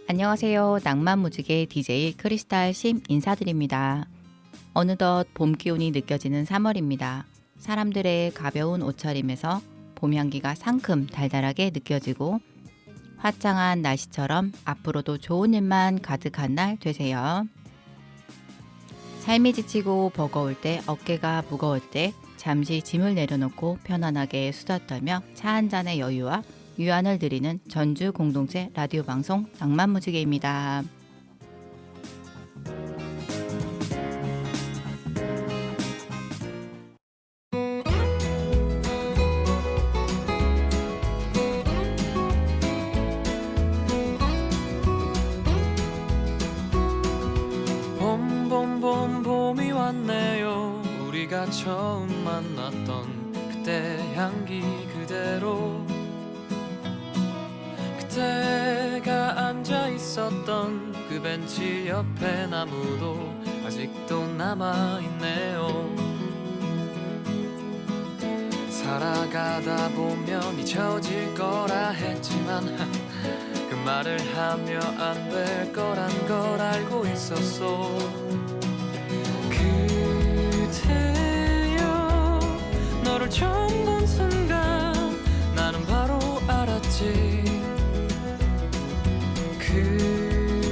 안녕하세요. 낭만무지개 DJ 크리스탈 심 인사드립니다. 어느덧 봄 기운이 느껴지는 3월입니다. 사람들의 가벼운 옷차림에서 봄 향기가 상큼 달달하게 느껴지고 화창한 날씨처럼 앞으로도 좋은 일만 가득한 날 되세요. 삶이 지치고 버거울 때, 어깨가 무거울 때 잠시 짐을 내려놓고 편안하게 수다 떨며 차 한 잔의 여유와 유안을 드리는 전주 공동체 라디오 방송 낭만무지개입니다. 봄이 왔네요. 우리가 처음 만났던 그때 향기 그대로, 그때가 앉아 있었던 그 벤치 옆에 나무도 아직도 남아있네요. 살아가다 보면 잊혀질 거라 했지만 그 말을 하며 안 될 거란 걸 알고 있었어. 그대여, 너를 처음 본 순간 나는 바로 알았지.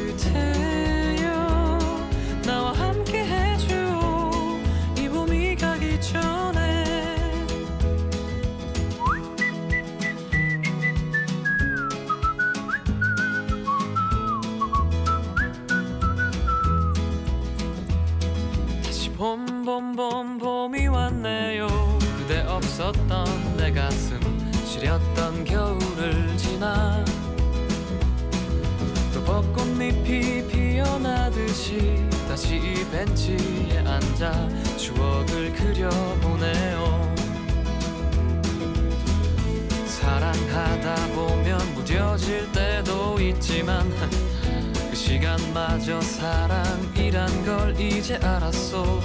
그대여, 나와 함께 해줘 이 봄이 가기 전에. 다시 봄이 왔네요. 그대 없었던 내 가슴 시렸던 겨울을 지나 또 벚꽃잎이 피어나듯이 다시 이 벤치에 앉아 추억을 그려보네요. 사랑하다 보면 무뎌질 때도 있지만 그 시간마저 사랑이란 걸 이제 알았어.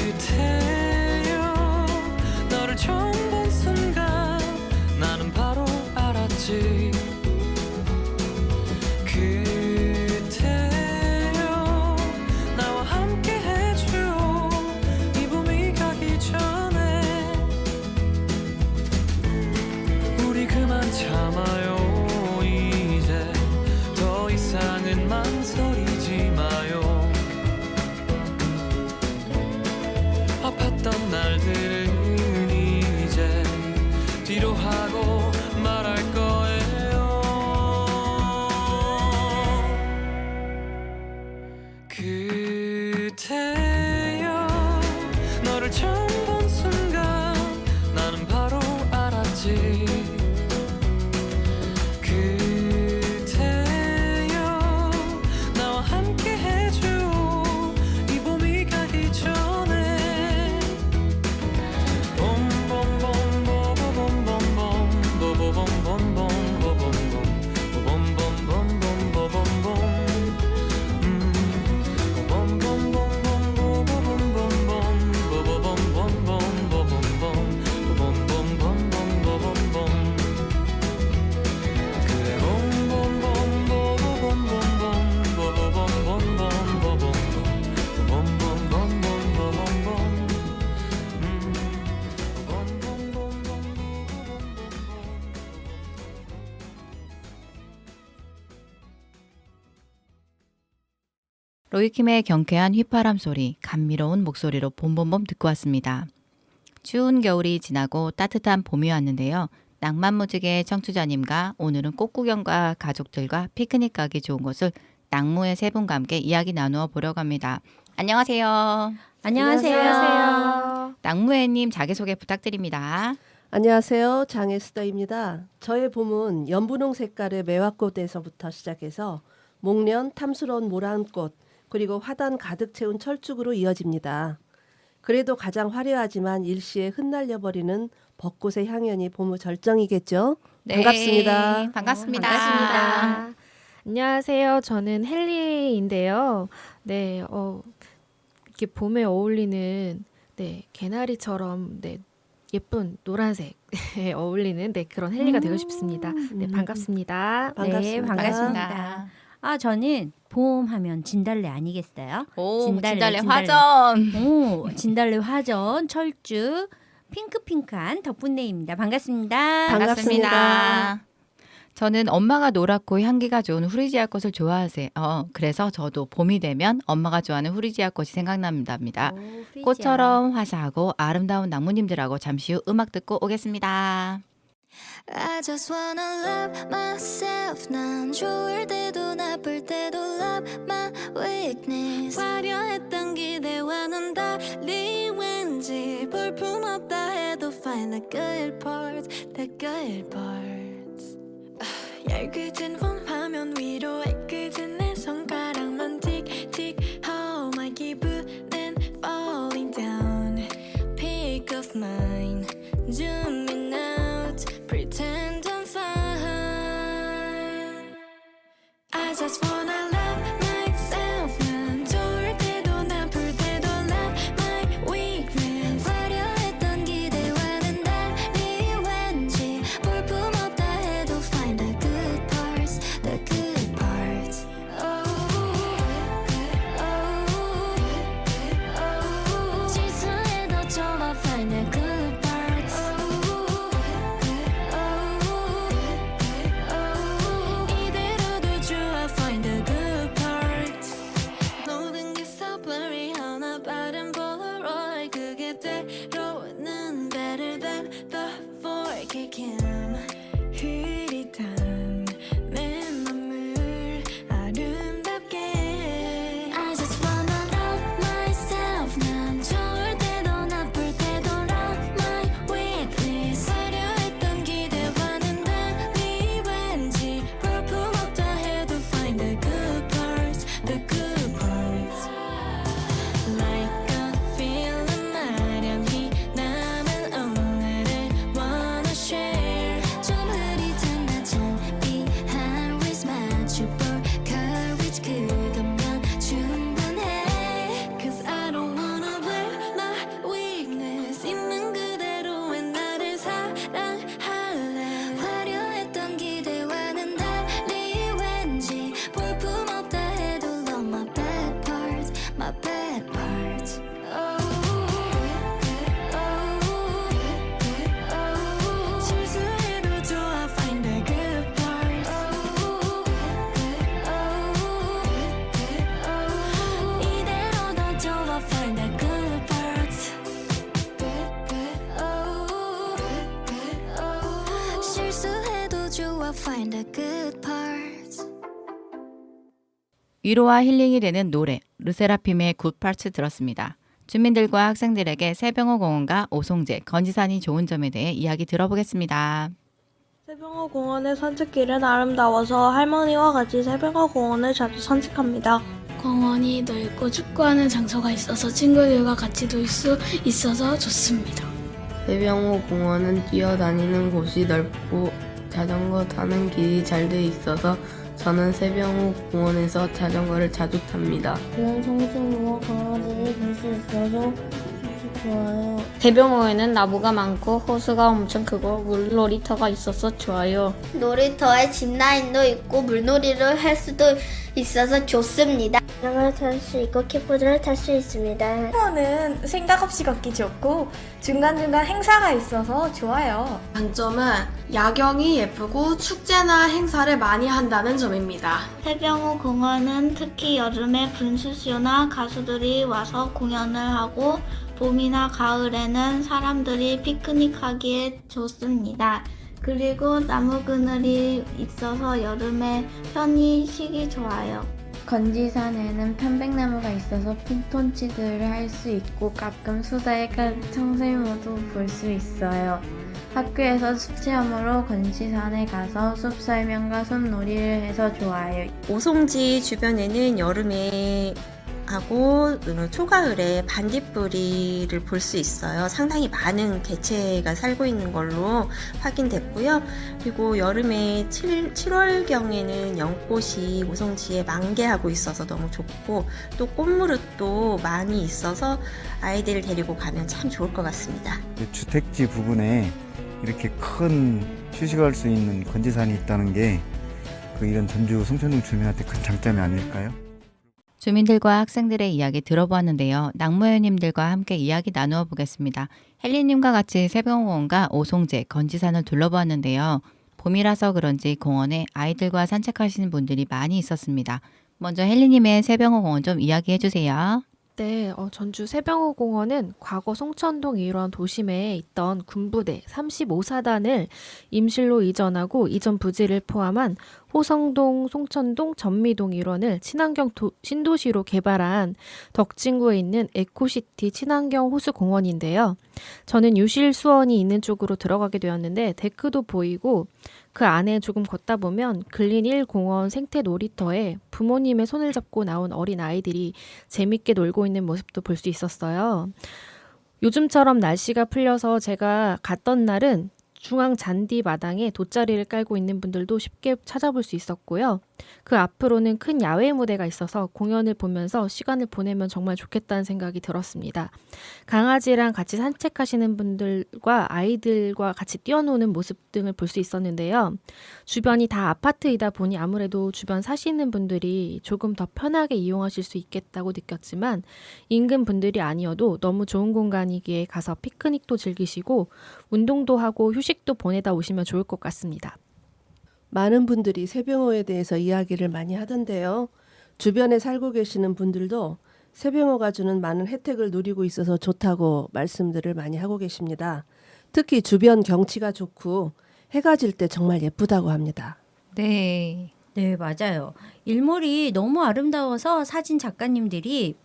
그대여, 너를 처음 본 순간 나는 바로 알았지. 그대여, 나와 함께 해줘 이 봄이 가기 전에. 우리 그만 참아요. 이제 더 이상은 망설이지 마요. 아팠던 날들은 이제 뒤로 하고 말할 거예요. 그대여, 너를 처음 본 순간 나는 바로 알았지. 그대여, 나와 함께 해줘 이 봄이 가기 전에. 로이킴의 경쾌한 휘파람 소리, 감미로운 목소리로 봄봄봄 듣고 왔습니다. 추운 겨울이 지나고 따뜻한 봄이 왔는데요. 낭만무지개 청취자님과 오늘은 꽃구경과 가족들과 피크닉 가기 좋은 곳을 낭무의 세 분과 함께 이야기 나누어 보려고 합니다. 안녕하세요. 안녕하세요. 낭무애님 자기소개 부탁드립니다. 안녕하세요. 장혜수다입니다. 저의 봄은 연분홍 색깔의 매화꽃에서부터 시작해서 목련, 탐스러운 모란꽃, 그리고 화단 가득 채운 철쭉으로 이어집니다. 그래도 가장 화려하지만 일시에 흩날려버리는 벚꽃의 향연이 봄의 절정이겠죠? 네, 반갑습니다. 반갑습니다. 안녕하세요. 저는 헨리인데요. 네, 이렇게 봄에 어울리는 개나리처럼 예쁜 노란색에 어울리는 그런 헨리가 되고 싶습니다. 네, 반갑습니다. 네, 반갑습니다. 반갑습니다. 저는 봄 하면 진달래 아니겠어요? 오, 진달래, 진달래 화전. 오, 진달래 화전, 철쭉, 핑크핑크한 덕분네입니다. 반갑습니다. 반갑습니다. 저는 엄마가 노랗고 향기가 좋은 후리지아 꽃을 좋아하세요. 그래서 저도 봄이 되면 엄마가 좋아하는 후리지아 꽃이 생각납니다. 오, 프리지아. 꽃처럼 화사하고 아름다운 나무님들하고 잠시 후 음악 듣고 오겠습니다. I just wanna love myself. 난 좋을 때도 나쁠 때도 love my weakness. 화려했던 기대와는 달리 왠지 볼품없다 해도 find the good parts, the good parts. 얇게진 폰 화면 위로 애꿎은 내 손가락만 틱틱. How my 기분은 falling down. Pick of mine, zoom in out, pretend I'm fine. I just wanna love myself. 난 좋을 때도 나쁠 때도 love my weakness. 화려했던 기대와는 달리 왠지 볼품없다 해도 find the good parts, the good parts. 실수해도 좋아 find the good parts. 이대로도 좋아 find the good parts. 모든 게 so blurry 하나 빠른 Polaroid. 그게 때로는 better than the 4K cam. 흐릿한 내 맘을 아름답게. I just wanna love myself. 난 좋을 때도 나쁠 때도 love my weakness. 화려했던 기대와는 달리 왠지 볼품없다 해도 find the good parts, the good parts. Like a feeling 나란히 남은 오늘을 wanna share. 좀 흐릿한 낮은 behind with matchable courage. 그것만 충분해. Cause I don't wanna blame my weakness. 있는 그대로의 나를 사랑할래. 화려했던 기대와는 달리 왠지 볼품없다 해도 love my bad parts, my bad parts. 실수해도 좋아 find the good parts. 이대로도 좋아 find the good parts. 실수해도 좋아 find the good parts. 위로와 힐링이 되는 노래 르세라핌의 굿파츠 들었습니다. 주민들과 학생들에게 새병호 공원과 오송제, 건지산이 좋은 점에 대해 이야기 들어보겠습니다. 새병호 공원의 산책길은 아름다워서 할머니와 같이 새병호 공원을 자주 산책합니다. 공원이 넓고 축구하는 장소가 있어서 친구들과 같이 놀 수 있어서 좋습니다. 새병호 공원은 뛰어다니는 곳이 넓고 자전거 타는 길이 잘 돼 있어서 저는 새병호 공원에서 자전거를 자주 탑니다. 그런 청소년과 강아지를 볼 수 있어서 좋아요. 대병호에는 나무가 많고 호수가 엄청 크고 물놀이터가 있어서 좋아요. 놀이터에 짚라인도 있고 물놀이를 할 수도 있어서 좋습니다. 자전거를 탈 수 있고 킥보드를 탈 수 있습니다. 공원은 생각 없이 걷기 좋고 중간중간 행사가 있어서 좋아요. 장점은 야경이 예쁘고 축제나 행사를 많이 한다는 점입니다. 새병호 공원은 특히 여름에 분수쇼나 가수들이 와서 공연을 하고 봄이나 가을에는 사람들이 피크닉하기에 좋습니다. 그리고 나무 그늘이 있어서 여름에 편히 쉬기 좋아요. 건지산에는 편백나무가 있어서 피톤치드를 할 수 있고 가끔 수다에 간 청설모도 볼 수 있어요. 학교에서 숲체험으로 건지산에 가서 숲 설명과 숲놀이를 해서 좋아요. 오송지 주변에는 여름에 하고 초가을에 반딧불이를 볼 수 있어요. 상당히 많은 개체가 살고 있는 걸로 확인됐고요. 그리고 여름에 7월경에는 연꽃이 오성지에 만개하고 있어서 너무 좋고 또 꽃무릇도 많이 있어서 아이들을 데리고 가면 참 좋을 것 같습니다. 주택지 부근에 이렇게 큰 휴식할 수 있는 건지산이 있다는 게 이런 전주 송천동 주민한테 큰 장점이 아닐까요? 주민들과 학생들의 이야기 들어보았는데요. 낙무회원님들과 함께 이야기 나누어 보겠습니다. 헬리님과 같이 새벽공원과 오송제, 건지산을 둘러보았는데요. 봄이라서 그런지 공원에 아이들과 산책하시는 분들이 많이 있었습니다. 먼저 헬리님의 새벽공원 좀 이야기해 주세요. 네, 전주 새병호 공원은 과거 송천동 일원 도심에 있던 군부대 35사단을 임실로 이전하고 이전 부지를 포함한 호성동, 송천동, 전미동 일원을 친환경 신도시로 개발한 덕진구에 있는 에코시티 친환경 호수공원인데요. 저는 유실 수원이 있는 쪽으로 들어가게 되었는데 데크도 보이고 그 안에 조금 걷다 보면 글린 1공원 생태 놀이터에 부모님의 손을 잡고 나온 어린 아이들이 재밌게 놀고 있는 모습도 볼 수 있었어요. 요즘처럼 날씨가 풀려서 제가 갔던 날은 중앙 잔디 마당에 돗자리를 깔고 있는 분들도 쉽게 찾아볼 수 있었고요. 그 앞으로는 큰 야외 무대가 있어서 공연을 보면서 시간을 보내면 정말 좋겠다는 생각이 들었습니다. 강아지랑 같이 산책하시는 분들과 아이들과 같이 뛰어노는 모습 등을 볼 수 있었는데요. 주변이 다 아파트이다 보니 아무래도 주변 사시는 분들이 조금 더 편하게 이용하실 수 있겠다고 느꼈지만 인근 분들이 아니어도 너무 좋은 공간이기에 가서 피크닉도 즐기시고 운동도 하고 휴식도 보내다 오시면 좋을 것 같습니다. 많은 분들이 새병호에 대해서 이야기를 많이 하던데요. 주변에 살고 계시는 분들도 새병호가 주는 많은 혜택을 누리고 있어서 좋다고 말씀들을 많이 하고 계십니다. 특히 주변 경치가 좋고 해가 질 때 정말 예쁘다고 합니다. 네. 네, 맞아요. 일몰이 너무 아름다워서 사진 작가님들이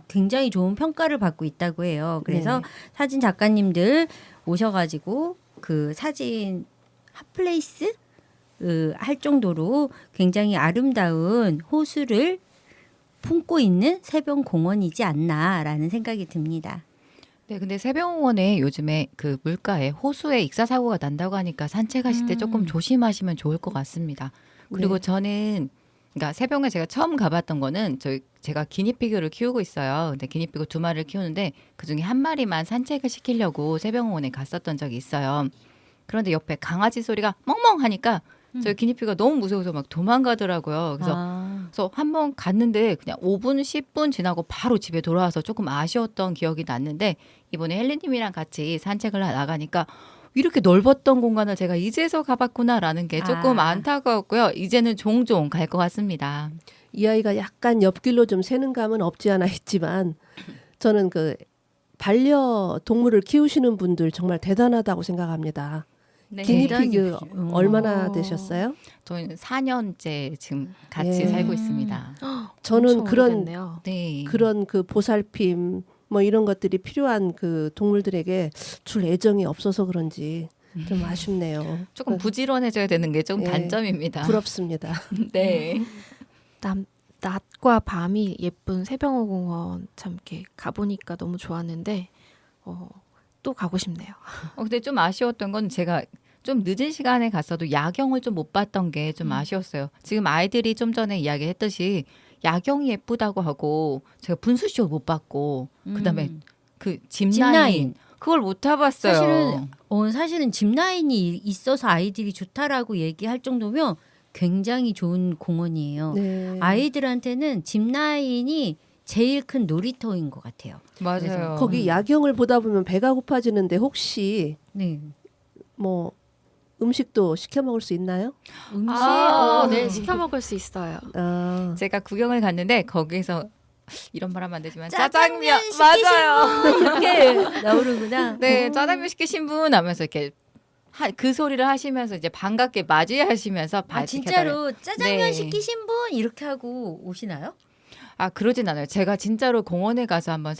굉장히 좋은 평가를 받고 있다고 해요. 그래서 네. 사진 작가님들 오셔가지고 그 사진 핫플레이스 할 정도로 굉장히 아름다운 호수를 품고 있는 새병공원이지 않나라는 생각이 듭니다. 네, 근데 새병공원에 요즘에 그 물가에 호수에 익사 사고가 난다고 하니까 산책하실 때 조금 조심하시면 좋을 것 같습니다. 그리고 네. 저는 그러니까 새병에 제가 처음 가봤던 거는 제가 기니피그를 키우고 있어요. 근데 기니피그 2마리를 키우는데 그중에 1마리만 산책을 시키려고 새병공원에 갔었던 적이 있어요. 그런데 옆에 강아지 소리가 멍멍 하니까 저희 기니피그가 너무 무서워서 막 도망가더라고요. 그래서 한번 갔는데 그냥 5분, 10분 지나고 바로 집에 돌아와서 조금 아쉬웠던 기억이 났는데 이번에 헬리님이랑 같이 산책을 나가니까 이렇게 넓었던 공간을 제가 이제서 가봤구나라는 게 조금 안타까웠고요. 이제는 종종 갈 것 같습니다. 이 아이가 약간 옆길로 좀 새는 감은 없지 않아 있지만 저는 그 반려동물을 키우시는 분들 정말 대단하다고 생각합니다. 네. 기니피그 얼마나 되셨어요? 저희는 4년째 지금 같이 예. 살고 있습니다. 저는 네. 그런 그 보살핌 뭐 이런 것들이 필요한 그 동물들에게 줄 애정이 없어서 그런지 좀 아쉽네요. 조금 부지런해져야 되는 게 좀 예. 단점입니다. 부럽습니다. 네. 낮과 밤이 예쁜 새병호 공원 참 이렇게 가보니까 너무 좋았는데 또 가고 싶네요. 근데 좀 아쉬웠던 건 제가 좀 늦은 시간에 갔어도 야경을 좀 못 봤던 게 좀 아쉬웠어요. 지금 아이들이 좀 전에 이야기했듯이 야경이 예쁘다고 하고 제가 분수쇼 못 봤고 그다음에 그 짚라인 그걸 못 타봤어요. 사실은 짚라인이 있어서 아이들이 좋다라고 얘기할 정도면 굉장히 좋은 공원이에요. 네. 아이들한테는 짚라인이 제일 큰 놀이터인 것 같아요. 맞아요. 거기 야경을 보다 보면 배가 고파지는데 혹시 네. 뭐 음식도 시켜 먹을 수 있나요? 음식 네, 시켜 먹을 수 있어요. 제가 구경을 갔는데 거기서 이런 말 하면 안 되지만 짜장면 맞아요. 이렇게 나오는구나. 네, 짜장면 시키신 분 하면서 이렇게 그 소리를 하시면서 이제 반갑게 맞이하시면서 진짜로 짜장면 네. 시키신 분 이렇게 하고 오시나요? 아, 그러진 않아요. 제가 진짜로 공원에 가서 한번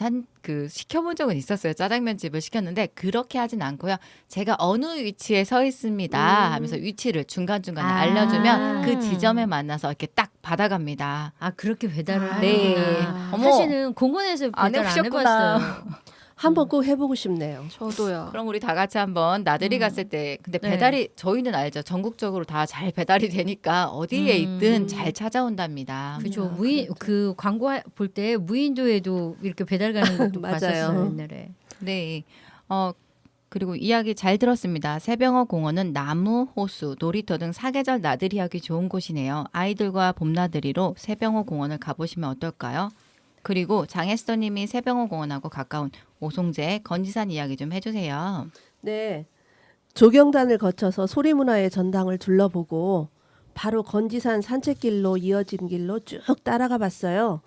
시켜본 적은 있었어요. 짜장면 집을 시켰는데 그렇게 하진 않고요. 제가 어느 위치에 서 있습니다 하면서 위치를 중간중간에 아. 알려주면 그 지점에 만나서 이렇게 딱 받아갑니다. 아, 그렇게 배달을 하는구나. 네. 어머. 사실은 공원에서 안 배달 안 해보셨구나. 해봤어요. 한번 꼭 해보고 싶네요. 저도요. 그럼 우리 다 같이 한번 나들이 갔을 때 근데 네. 배달이 저희는 알죠. 전국적으로 다 잘 배달이 되니까 어디에 있든 잘 찾아온답니다. 그죠. 무인 그 광고 볼 때 무인도에도 이렇게 배달 가는 것도 맞아요. 봤었어요 옛날에. 네. 그리고 이야기 잘 들었습니다. 새병호 공원은 나무, 호수, 놀이터 등 사계절 나들이하기 좋은 곳이네요. 아이들과 봄나들이로 새병호 공원을 가보시면 어떨까요? 그리고 장혜스터님이 새병호 공원하고 가까운 오송제, 건지산 이야기 좀 해주세요. 네. 조경단을 거쳐서 소리문화의 전당을 둘러보고 바로 건지산 산책길로 이어진 길로 쭉 따라가 봤어요.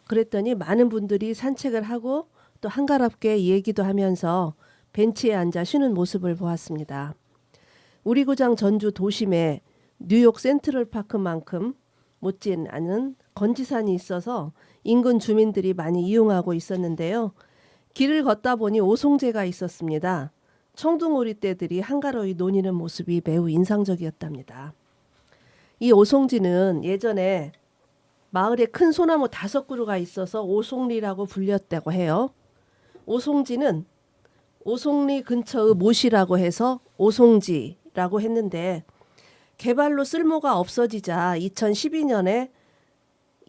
그랬더니 많은 분들이 산책을 하고 또 한가롭게 얘기도 하면서 벤치에 앉아 쉬는 모습을 보았습니다. 우리 고장 전주 도심에 뉴욕 센트럴파크만큼 못진 않은 건지산이 있어서 인근 주민들이 많이 이용하고 있었는데요. 길을 걷다 보니 오송제가 있었습니다. 청둥오리떼들이 한가로이 노니는 모습이 매우 인상적이었답니다. 이 오송지는 예전에 마을에 큰 소나무 5그루가 있어서 오송리라고 불렸다고 해요. 오송지는 오송리 근처의 못이라고 해서 오송지라고 했는데 개발로 쓸모가 없어지자 2012년에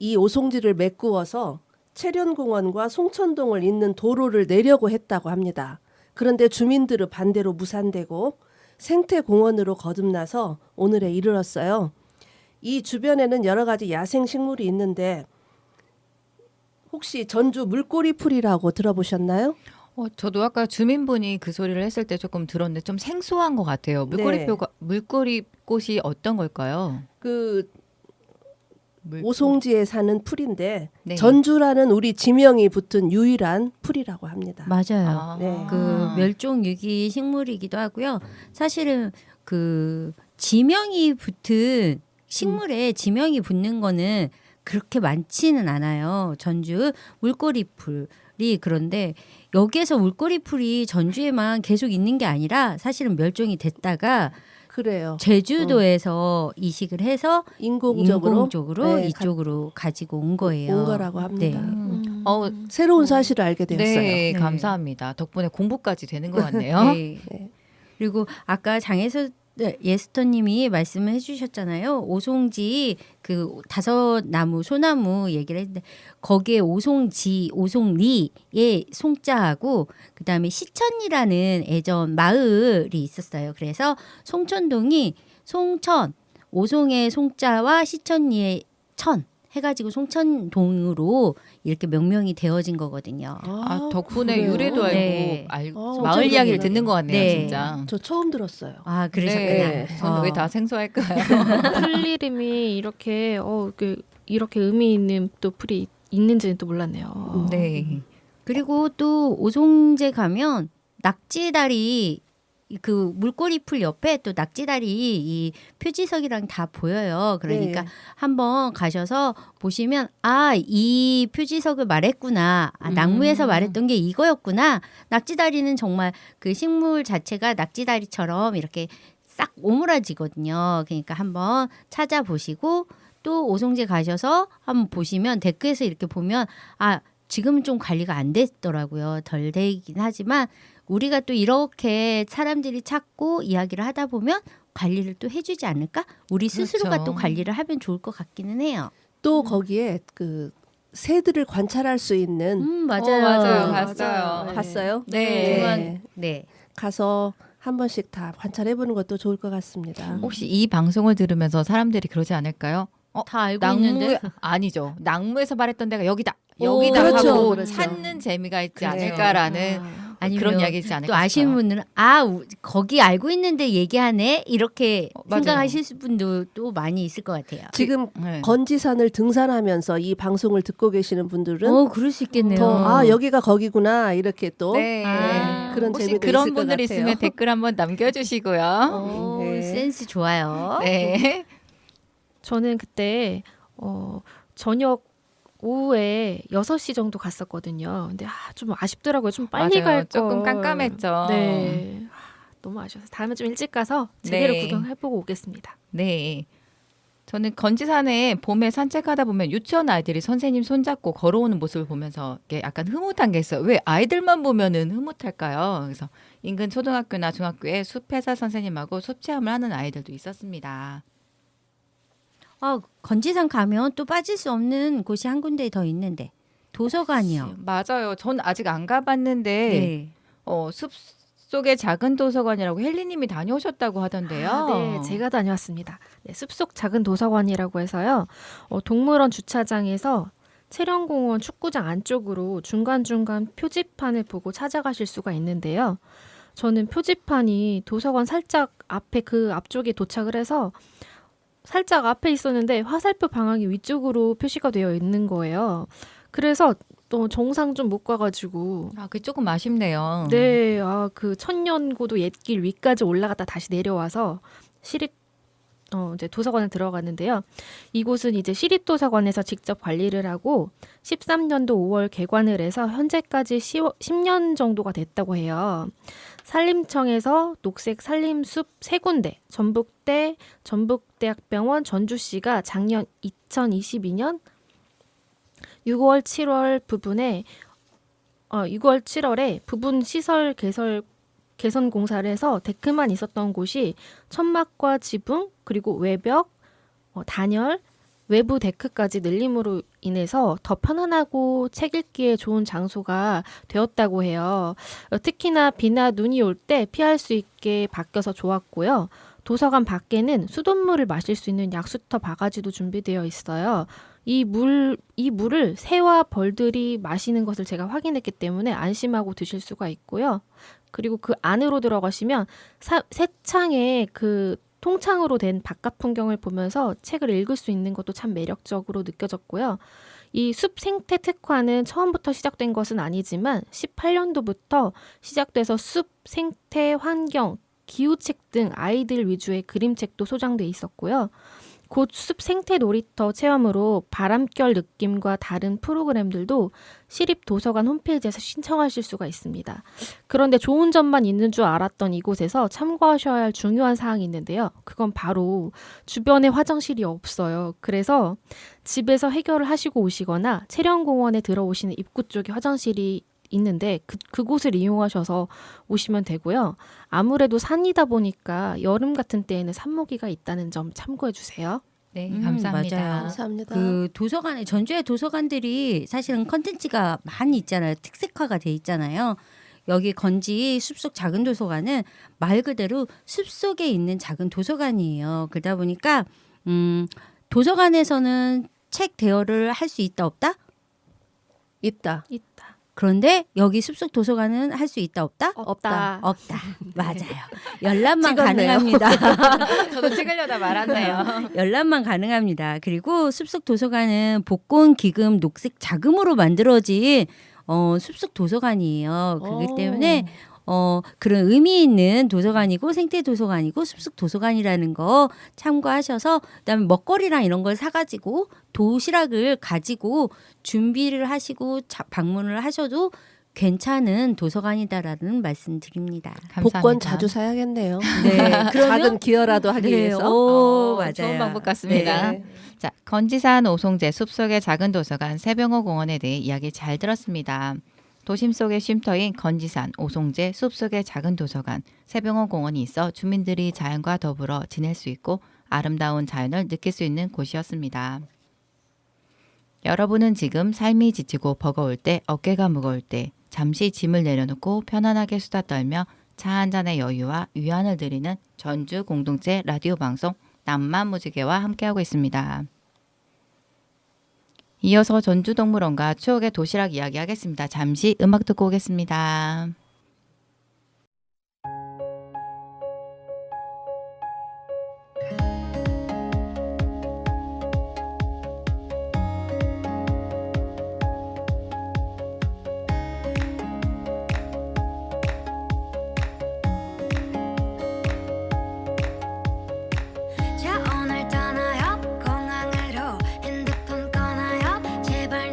이 오송지를 메꾸어서 채련공원과 송천동을 잇는 도로를 내려고 했다고 합니다. 그런데 주민들은 반대로 무산되고 생태공원으로 거듭나서 오늘에 이르렀어요. 이 주변에는 여러 가지 야생식물이 있는데 혹시 전주 물꼬리풀이라고 들어보셨나요? 저도 아까 주민분이 그 소리를 했을 때 조금 들었는데 좀 생소한 것 같아요. 물꼬리꽃이 어떤 걸까요? 오송지에 사는 풀인데 네. 전주라는 우리 지명이 붙은 유일한 풀이라고 합니다. 맞아요. 네. 그 멸종 위기 식물이기도 하고요. 사실은 그 지명이 붙은 식물에 지명이 붙는 거는 그렇게 많지는 않아요. 전주 물꼬리풀이 그런데 여기에서 물꼬리풀이 전주에만 계속 있는 게 아니라 사실은 멸종이 됐다가 그래요. 제주도에서 이식을 해서 인공적으로 네, 이쪽으로 가지고 온 거예요. 온 거라고 합니다. 네. 새로운 사실을 알게 되었어요. 네, 감사합니다. 덕분에 공부까지 되는 것 같네요. 네. 그리고 아까 예스터님이 말씀을 해주셨잖아요. 오송지 그 5나무 소나무 얘기를 했는데 거기에 오송리의 송자하고 그 다음에 시천이라는 예전 마을이 있었어요. 그래서 송천동이 송천 오송의 송자와 시천리의 천 해가지고 송천동으로 이렇게 명명이 되어진 거거든요. 덕분에 그래요? 유래도 알고 네. 마을 이야기를 듣는 것 같네요. 네. 진짜. 저 처음 들었어요. 아 그러셨구나. 네. 저는 왜 다 생소할까요? 풀 이름이 이렇게 이렇게 의미 있는 또 풀이 있는지는 또 몰랐네요. 네. 그리고 또 오송제 가면 낙지다리 그 물꼬리풀 옆에 또 낙지다리 이 표지석이랑 다 보여요. 그러니까 네. 한번 가셔서 보시면 이 표지석을 말했구나. 나무에서 말했던 게 이거였구나. 낙지다리는 정말 그 식물 자체가 낙지다리처럼 이렇게 싹 오므라지거든요. 그러니까 한번 찾아보시고 또 오송제 가셔서 한번 보시면 데크에서 이렇게 보면 지금은 좀 관리가 안 됐더라고요. 덜 되긴 하지만 우리가 또 이렇게 사람들이 찾고 이야기를 하다 보면 관리를 또 해주지 않을까? 우리 스스로가 그렇죠. 또 관리를 하면 좋을 것 같기는 해요. 또 거기에 그 새들을 관찰할 수 있는 맞아요. 맞아요. 봤어요. 봤어요? 네. 네. 가서 한 번씩 다 관찰해보는 것도 좋을 것 같습니다. 혹시 이 방송을 들으면서 사람들이 그러지 않을까요? 다 알고 있는데 아니죠. 낙무에서 말했던 데가 여기다. 그렇죠. 하고 그렇죠. 찾는 재미가 있지 그렇죠. 않을까라는 아니면 그런 이야기지 않을까 또 아시는 싶어요. 분들은 거기 알고 있는데 얘기하네 이렇게 맞아요. 생각하실 분도 또 많이 있을 것 같아요. 지금 네. 건지산을 등산하면서 이 방송을 듣고 계시는 분들은 그럴 수 있겠네요. 더 여기가 거기구나 이렇게 또 네. 그런 혹시 재미도 그런 있을 것 분들 같아요. 있으면 댓글 한번 남겨주시고요. 네. 센스 좋아요. 네. 저는 그때 저녁 오후에 6시 정도 갔었거든요. 근데 좀 아쉽더라고요. 좀 빨리 맞아요. 갈 걸. 조금 깜깜했죠. 네. 너무 아쉬워서 다음에 좀 일찍 가서 제대로 네. 구경해보고 오겠습니다. 네. 저는 건지산에 봄에 산책하다 보면 유치원 아이들이 선생님 손잡고 걸어오는 모습을 보면서 이게 약간 흐뭇한 게 있어요. 왜 아이들만 보면은 흐뭇할까요? 그래서 인근 초등학교나 중학교에 숲해설 선생님하고 숲 체험을 하는 아이들도 있었습니다. 건지산 가면 또 빠질 수 없는 곳이 한 군데 더 있는데 도서관이요. 맞아요. 전 아직 안 가봤는데 네. 숲 속의 작은 도서관이라고 헬리님이 다녀오셨다고 하던데요. 네, 제가 다녀왔습니다. 네, 숲속 작은 도서관이라고 해서요. 동물원 주차장에서 체령공원 축구장 안쪽으로 중간중간 표지판을 보고 찾아가실 수가 있는데요. 저는 표지판이 도서관 살짝 앞에 그 앞쪽에 도착을 해서 살짝 앞에 있었는데 화살표 방향이 위쪽으로 표시가 되어 있는 거예요. 그래서 또 정상 좀 못 가가지고 그게 조금 아쉽네요. 네, 그 천년고도 옛길 위까지 올라갔다 다시 내려와서 시립 이제 도서관에 들어갔는데요. 이곳은 이제 시립도서관에서 직접 관리를 하고 13년도 5월 개관을 해서 현재까지 10년 정도가 됐다고 해요. 산림청에서 녹색 산림숲 3군데, 전북대, 전북대학병원, 전주시가 작년 2022년 6월 7월에 부분 시설 개선 공사를 해서 데크만 있었던 곳이 천막과 지붕 그리고 외벽, 단열, 외부 데크까지 늘림으로 인해서 더 편안하고 책 읽기에 좋은 장소가 되었다고 해요. 특히나 비나 눈이 올 때 피할 수 있게 바뀌어서 좋았고요. 도서관 밖에는 수돗물을 마실 수 있는 약수터 바가지도 준비되어 있어요. 이 물을 새와 벌들이 마시는 것을 제가 확인했기 때문에 안심하고 드실 수가 있고요. 그리고 그 안으로 들어가시면 새창에 그 통창으로 된 바깥 풍경을 보면서 책을 읽을 수 있는 것도 참 매력적으로 느껴졌고요. 이 숲 생태 특화는 처음부터 시작된 것은 아니지만 18년도부터 시작돼서 숲 생태 환경 기후책 등 아이들 위주의 그림책도 소장돼 있었고요. 곧 숲 생태 놀이터 체험으로 바람결 느낌과 다른 프로그램들도 시립도서관 홈페이지에서 신청하실 수가 있습니다. 그런데 좋은 점만 있는 줄 알았던 이곳에서 참고하셔야 할 중요한 사항이 있는데요. 그건 바로 주변에 화장실이 없어요. 그래서 집에서 해결을 하시고 오시거나 체령공원에 들어오시는 입구 쪽에 화장실이 있는데 그곳을 이용하셔서 오시면 되고요. 아무래도 산이다 보니까 여름 같은 때에는 산모기가 있다는 점 참고해 주세요. 네, 감사합니다. 맞아요. 감사합니다. 그 도서관에 전주의 도서관들이 사실은 컨텐츠가 많이 있잖아요. 특색화가 돼 있잖아요. 여기 건지 숲속 작은 도서관은 말 그대로 숲속에 있는 작은 도서관이에요. 그러다 보니까 도서관에서는 책 대여를 할 수 있다 없다? 있다. 그런데 여기 숲속 도서관은 할 수 있다 없다? 없다. 맞아요. 열람만 찍었네요. 가능합니다. 저도 찍으려다 말았네요. 열람만 가능합니다. 그리고 숲속 도서관은 복권 기금 녹색 자금으로 만들어진 숲속 도서관이에요. 그렇기 때문에 그런 의미 있는 도서관이고 생태 도서관이고 숲속 도서관이라는 거 참고하셔서 그다음에 먹거리랑 이런 걸 사가지고 도시락을 가지고 준비를 하시고 방문을 하셔도 괜찮은 도서관이다라는 말씀드립니다. 감사합니다. 복권 자주 사야겠네요. 네, 작은 기여라도 하기 위해서. 맞아요. 좋은 방법 같습니다. 네. 자, 건지산 오송제 숲속의 작은 도서관 세병호 공원에 대해 이야기 잘 들었습니다. 도심 속의 쉼터인 건지산, 오송제, 숲속의 작은 도서관, 세병호 공원이 있어 주민들이 자연과 더불어 지낼 수 있고 아름다운 자연을 느낄 수 있는 곳이었습니다. 여러분은 지금 삶이 지치고 버거울 때, 어깨가 무거울 때 잠시 짐을 내려놓고 편안하게 수다 떨며 차 한 잔의 여유와 위안을 드리는 전주 공동체 라디오 방송 낭만무지개와 함께하고 있습니다. 이어서 전주동물원과 추억의 도시락 이야기하겠습니다. 잠시 음악 듣고 오겠습니다. 자 오늘 떠나요 공항으로 핸드폰 꺼나요 제발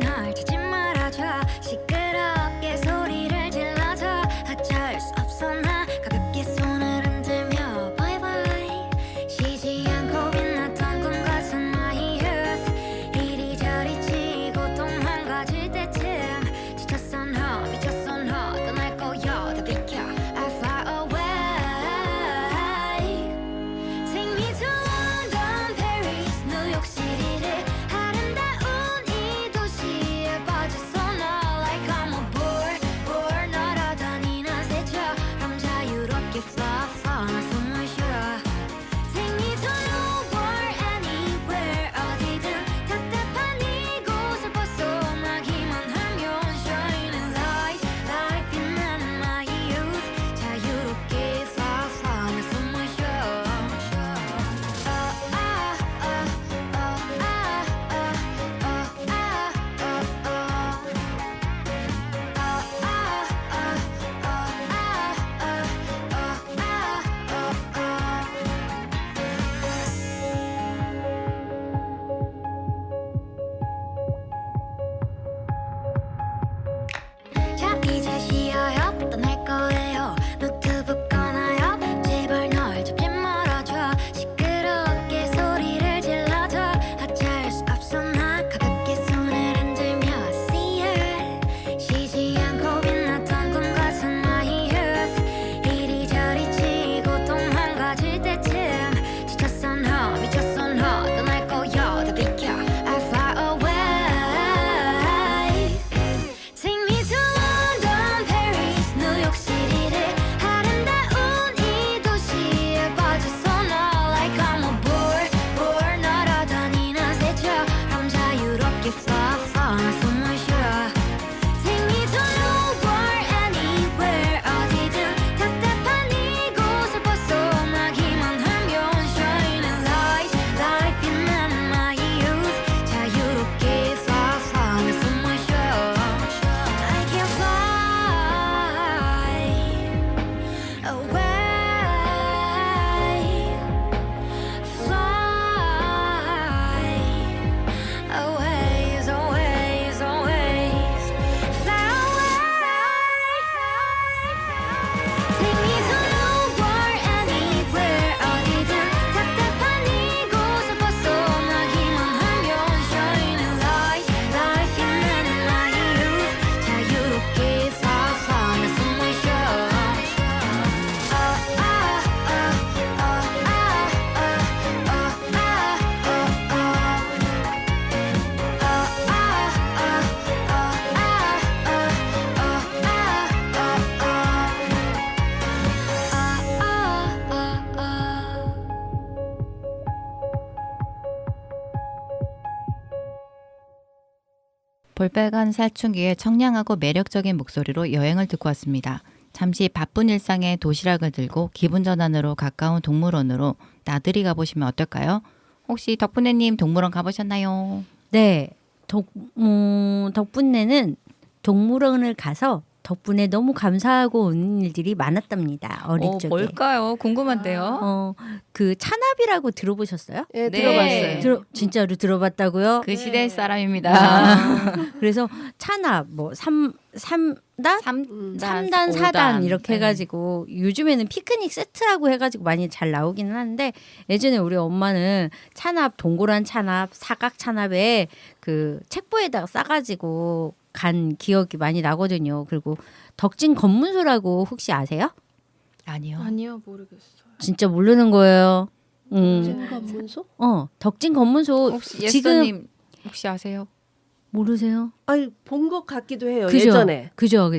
볼빨간 살충기의 청량하고 매력적인 목소리로 여행을 듣고 왔습니다. 잠시 바쁜 일상에 도시락을 들고 기분 전환으로 가까운 동물원으로 나들이 가보시면 어떨까요? 혹시 덕분에님 동물원 가보셨나요? 네, 덕분에는 동물원을 가서 덕분에 너무 감사하고 오는 일들이 많았답니다. 어릴 적에. 뭘까요? 궁금한데요. 그 찬압이라고 들어보셨어요? 예, 네. 들어봤어요. 진짜로 들어봤다고요? 그 시대 사람입니다. 그래서 찬압 뭐 3단? 3단, 4단 이렇게 해가지고 요즘에는 피크닉 세트라고 해가지고 많이 잘 나오기는 하는데 예전에 우리 엄마는 찬압, 동그란 찬압, 사각 찬압에 그 책보에다가 싸가지고 간 기억이 많이 나거든요. 그리고 덕진 검문소라고 혹시 아세요? 아니요. 아니요, 모르겠어요. 진짜 모르는 거예요. 덕진 검문소? 덕진 검문소 혹시 지금 예서님 혹시 아세요? 모르세요? 아니 본 것 같기도 해요. 그죠? 예전에. 그죠.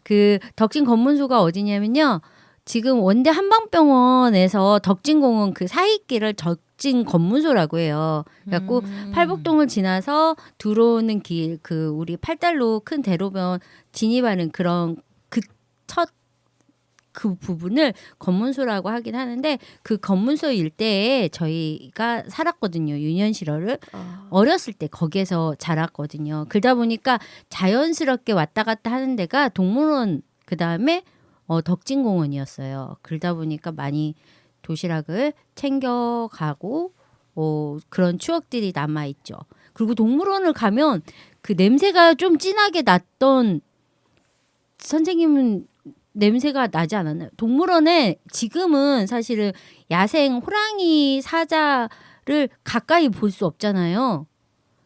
그 덕진 검문소가 어디냐면요. 지금 원대 한방병원에서 덕진공원 그 사이길을 덕진 검문소라고 해요. 그래갖고 팔복동을 지나서 들어오는 길, 그 우리 팔달로 큰 대로변 진입하는 그런 그 부분을 검문소라고 하긴 하는데 그 검문소 일대에 저희가 살았거든요. 유년시설을. 어렸을 때 거기에서 자랐거든요. 그러다 보니까 자연스럽게 왔다 갔다 하는 데가 동물원 그다음에 덕진공원이었어요. 그러다 보니까 많이 도시락을 챙겨가고 그런 추억들이 남아있죠. 그리고 동물원을 가면 그 냄새가 좀 진하게 났던 선생님은 냄새가 나지 않았나요? 동물원에 지금은 사실은 야생 호랑이 사자를 가까이 볼 수 없잖아요.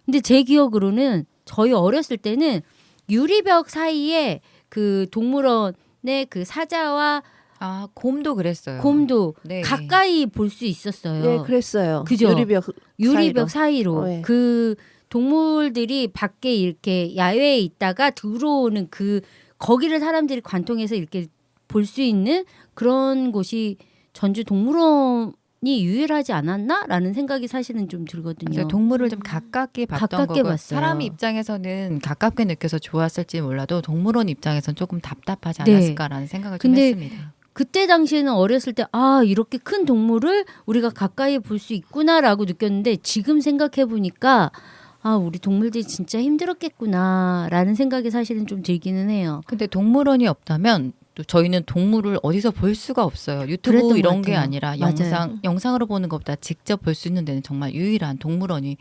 근데 제 기억으로는 저희 어렸을 때는 유리벽 사이에 그 동물원의 그 사자와 곰도 그랬어요. 곰도 네. 가까이 볼 수 있었어요. 네, 그랬어요. 그죠? 유리벽 사이로. 네. 그 동물들이 밖에 이렇게 야외에 있다가 들어오는 그 거기를 사람들이 관통해서 이렇게 볼 수 있는 그런 곳이 전주 동물원이 유일하지 않았나라는 생각이 사실은 좀 들거든요. 그래서 동물을 좀 가깝게 봤던 가깝게 거고 봤어요. 사람 입장에서는 가깝게 느껴서 좋았을지 몰라도 동물원 입장에서는 조금 답답하지 네. 않았을까라는 생각을 좀 근데 했습니다. 그때 당시에는 어렸을 때 이렇게 큰 동물을 우리가 가까이 볼 수 있구나라고 느꼈는데 지금 생각해 보니까 우리 동물들이 진짜 힘들었겠구나라는 생각이 사실은 좀 들기는 해요. 근데 동물원이 없다면 또 저희는 동물을 어디서 볼 수가 없어요. 유튜브 그랬던 이런 것 게 같아요. 아니라 맞아요. 영상으로 보는 것보다 직접 볼 수 있는 데는 정말 유일한 동물원이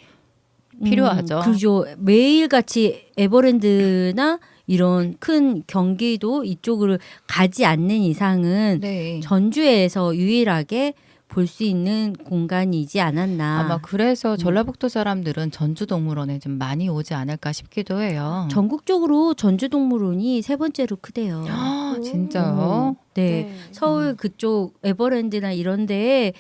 필요하죠. 그죠. 매일같이 에버랜드나 이런 큰 경기도 이쪽으로 가지 않는 이상은 네. 전주에서 유일하게 볼 수 있는 공간이지 않았나. 아마 그래서 전라북도 사람들은 전주동물원에 좀 많이 오지 않을까 싶기도 해요. 전국적으로 전주동물원이 3번째로 크대요. 진짜요? 네. 서울 그쪽 에버랜드나 이런 데에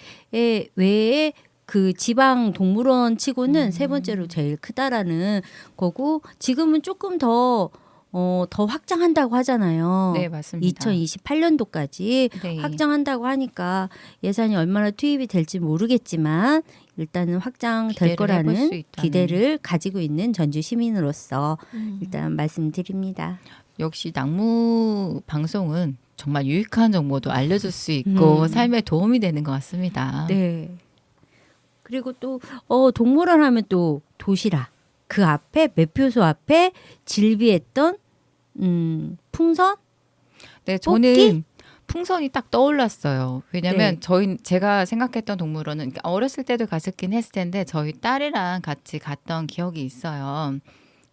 외에 그 지방 동물원 치고는 3번째로 제일 크다라는 거고 지금은 조금 더 확장한다고 하잖아요. 네, 맞습니다. 2028년도까지 네. 확장한다고 하니까 예산이 얼마나 투입이 될지 모르겠지만 일단은 확장될 기대를 해볼 수 거라는 있다는. 기대를 가지고 있는 전주 시민으로서 일단 말씀드립니다. 역시 낙무 방송은 정말 유익한 정보도 알려줄 수 있고 삶에 도움이 되는 것 같습니다. 네. 그리고 또 동물원 하면 또 도시락. 그 앞에 매표소 앞에 질비했던 풍선? 네, 뽑기? 저는 풍선이 딱 떠올랐어요. 왜냐면 네. 제가 생각했던 동물원은 그러니까 어렸을 때도 갔었긴 했을 텐데 저희 딸이랑 같이 갔던 기억이 있어요.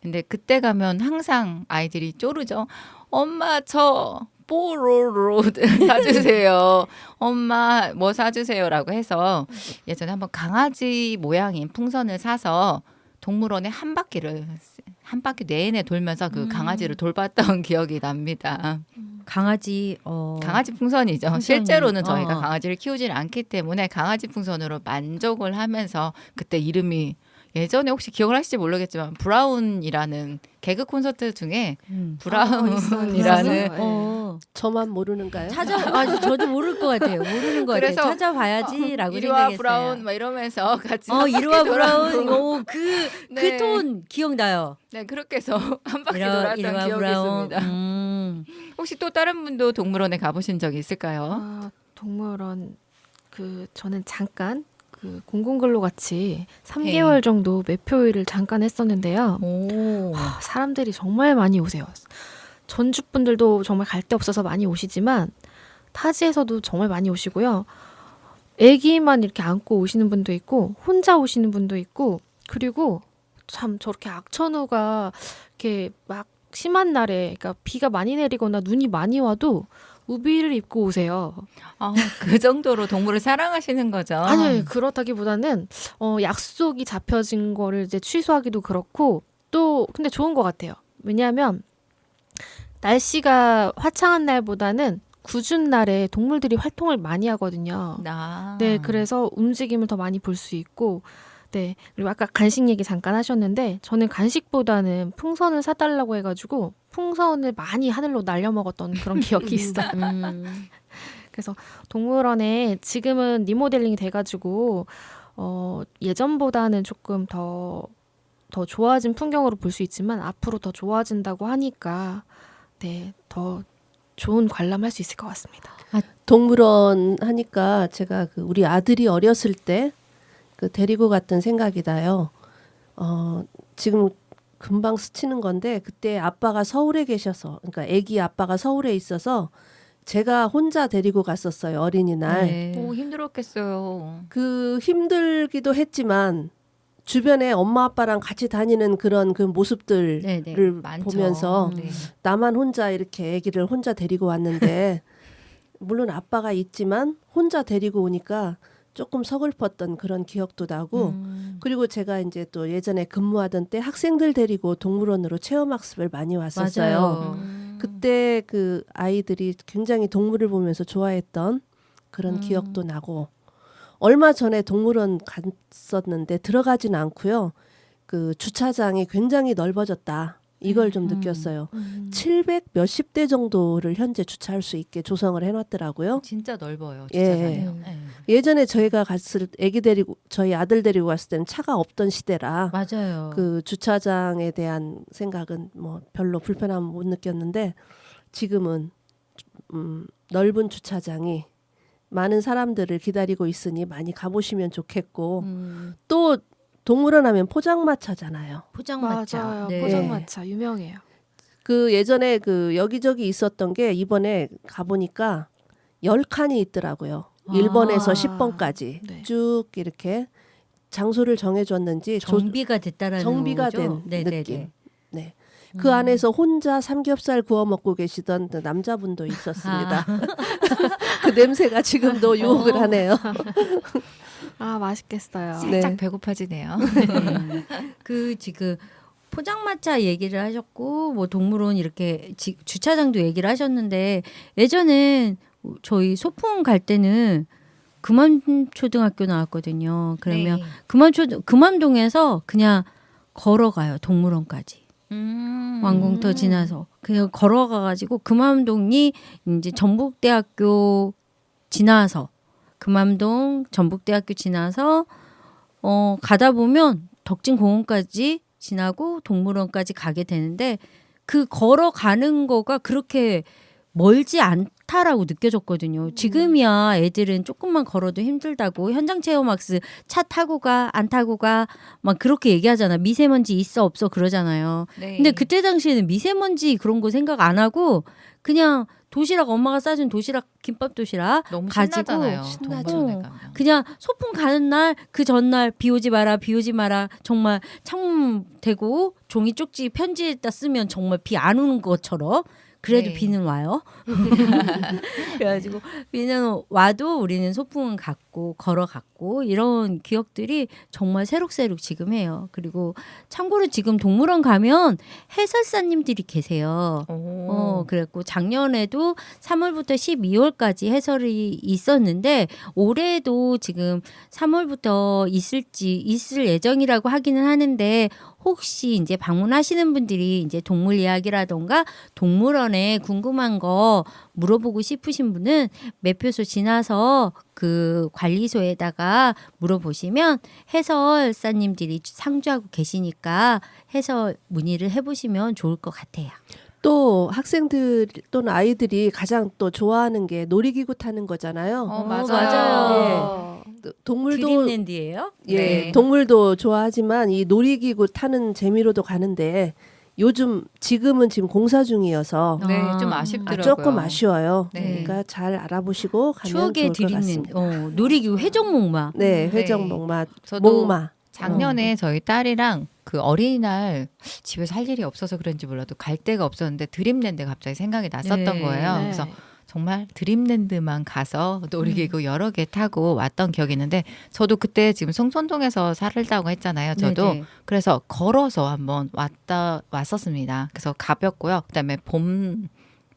근데 그때 가면 항상 아이들이 쪼르죠. 엄마 저 뽀로로 사주세요. 엄마 뭐 사주세요라고 해서 예전에 한번 강아지 모양인 풍선을 사서 동물원에 한 바퀴 내내 돌면서 그 강아지를 돌봤던 기억이 납니다. 강아지 풍선이죠. 풍선이요. 실제로는 저희가 강아지를 키우질 않기 때문에 강아지 풍선으로 만족을 하면서 그때 이름이 예전에 혹시 기억을 하실지 모르겠지만 브라운이라는 개그 콘서트 중에 있어요. 브라운이라는 저만 모르는가요? 저도 모를 것 같아요. 모르는 것 같아요. 그래서 찾아봐야지라고 이리와 생각했어요. 브라운 막 이러면서 같이 이리와 브라운. 돌아오고. 그 네. 톤 기억나요. 네, 그렇게 해서 한 바퀴 이리와 돌았던 기억이 브라운. 있습니다. 혹시 또 다른 분도 동물원에 가보신 적이 있을까요? 동물원 저는 잠깐 공공근로 같이 3개월 정도 매표일을 잠깐 했었는데요. 사람들이 정말 많이 오세요. 전주 분들도 정말 갈 데 없어서 많이 오시지만 타지에서도 정말 많이 오시고요. 아기만 이렇게 안고 오시는 분도 있고 혼자 오시는 분도 있고 그리고 참 저렇게 악천후가 이렇게 막 심한 날에 그러니까 비가 많이 내리거나 눈이 많이 와도 우비를 입고 오세요. 그 정도로 동물을 사랑하시는 거죠? 아니요, 그렇다기보다는 약속이 잡혀진 거를 이제 취소하기도 그렇고 또 근데 좋은 것 같아요. 왜냐하면 날씨가 화창한 날보다는 궂은 날에 동물들이 활동을 많이 하거든요. 네, 그래서 움직임을 더 많이 볼 수 있고 네, 그리고 아까 간식 얘기 잠깐 하셨는데 저는 간식보다는 풍선을 사달라고 해가지고 풍선을 많이 하늘로 날려먹었던 그런 기억이 있어요. 그래서 동물원에 지금은 리모델링이 돼가지고 예전보다는 조금 더 좋아진 풍경으로 볼 수 있지만 앞으로 더 좋아진다고 하니까 네, 더 좋은 관람할 수 있을 것 같습니다. 동물원 하니까 제가 우리 아들이 어렸을 때 데리고 갔던 생각이 나요. 지금 금방 스치는 건데 그때 아빠가 서울에 계셔서 그러니까 아기 아빠가 서울에 있어서 제가 혼자 데리고 갔었어요. 어린이날. 오, 힘들었겠어요. 힘들기도 했지만 주변에 엄마 아빠랑 같이 다니는 그런 모습들을 보면서 나만 혼자 이렇게 아기를 혼자 데리고 왔는데 물론 아빠가 있지만 혼자 데리고 오니까 조금 서글펐던 그런 기억도 나고 그리고 제가 이제 또 예전에 근무하던 때 학생들 데리고 동물원으로 체험학습을 많이 왔었어요. 그때 아이들이 굉장히 동물을 보면서 좋아했던 그런 기억도 나고 얼마 전에 동물원 갔었는데 들어가지는 않고요. 주차장이 굉장히 넓어졌다. 이걸 좀 느꼈어요. 700 몇십 대 정도를 현재 주차할 수 있게 조성을 해놨더라고요. 진짜 넓어요. 주차장이요. 예전에 저희가 저희 아들 데리고 갔을 때는 차가 없던 시대라 맞아요. 주차장에 대한 생각은 별로 불편함 못 느꼈는데 지금은 넓은 주차장이 많은 사람들을 기다리고 있으니 많이 가보시면 좋겠고 또 동물원 하면 포장마차잖아요. 포장마차. 맞아요. 네. 포장마차 유명해요. 예전에 여기저기 있었던 게 이번에 가보니까 10칸이 있더라고요. 1번에서 10번까지 쭉 이렇게 장소를 정해줬는지 정비가 됐다라는 정비가 거죠? 된 네네네. 느낌. 네. 그 안에서 혼자 삼겹살 구워 먹고 계시던 남자분도 있었습니다. 그 냄새가 지금도 유혹을 하네요. 맛있겠어요. 살짝 배고파지네요. 지금 포장마차 얘기를 하셨고 동물원 이렇게 주차장도 얘기를 하셨는데 예전엔 저희 소풍 갈 때는 금암초등학교 나왔거든요. 그러면 금암동에서 그냥 걸어가요. 동물원까지. 왕궁터 지나서 그냥 걸어가가지고 금암동이 이제 전북대학교 지나서 금암동 전북대학교 지나서 가다 보면 덕진공원까지 지나고 동물원까지 가게 되는데 걸어가는 거가 그렇게 멀지 않다라고 느껴졌거든요. 지금이야 애들은 조금만 걸어도 힘들다고 현장 체험학습 차 타고 가 안 타고 가 막 그렇게 얘기하잖아. 미세먼지 있어 없어 그러잖아요. 네. 근데 그때 당시에는 미세먼지 그런 거 생각 안 하고 그냥 도시락 엄마가 싸준 도시락 김밥 도시락 너무 가지고 신나잖아요. 동물원에 가면. 그냥 소풍 가는 날 그 전날 비 오지 마라 정말 창문 대고 종이 쪽지 편지에다 쓰면 정말 비 안 오는 것처럼 그래도 비는 와요. 그래가지고 비는 와도 우리는 소풍은 갔고 갔고 걸어갔고 이런 기억들이 정말 새록새록 지금 해요. 그리고 참고로 지금 동물원 가면 해설사님들이 계세요. 그랬고 작년에도 3월부터 12월까지 해설이 있었는데 올해도 지금 3월부터 있을 예정이라고 하기는 하는데 혹시 이제 방문하시는 분들이 이제 동물 이야기라던가 동물원에 궁금한 거 물어보고 싶으신 분은 매표소 지나서 그 관리소에다가 물어보시면 해설사님들이 상주하고 계시니까 해설 문의를 해보시면 좋을 것 같아요. 또 학생들 또는 아이들이 가장 또 좋아하는 게 놀이기구 타는 거잖아요. 맞아요. 동물도 드림랜드예요? 예, 네. 동물도 좋아하지만 이 놀이기구 타는 재미로도 가는데 지금은 공사 중이어서 네, 좀 아쉽더라고요. 조금 아쉬워요. 네. 그러니까 잘 알아보시고 가면 추억의 좋을 것 같습니다. 놀이기구 회전목마. 네, 회전목마, 저도 목마. 작년에 저희 딸이랑 그 어린이날 집에서 할 일이 없어서 그런지 몰라도 갈 데가 없었는데 드림랜드 갑자기 생각이 났었던 네. 거예요. 네. 그래서 정말 드림랜드만 가서 놀이기구 여러 개 타고 왔던 기억이 있는데 저도 그때 지금 송천동에서 살다고 했잖아요. 저도 네네. 그래서 걸어서 한번 왔었습니다. 그래서 가볍고요. 그다음에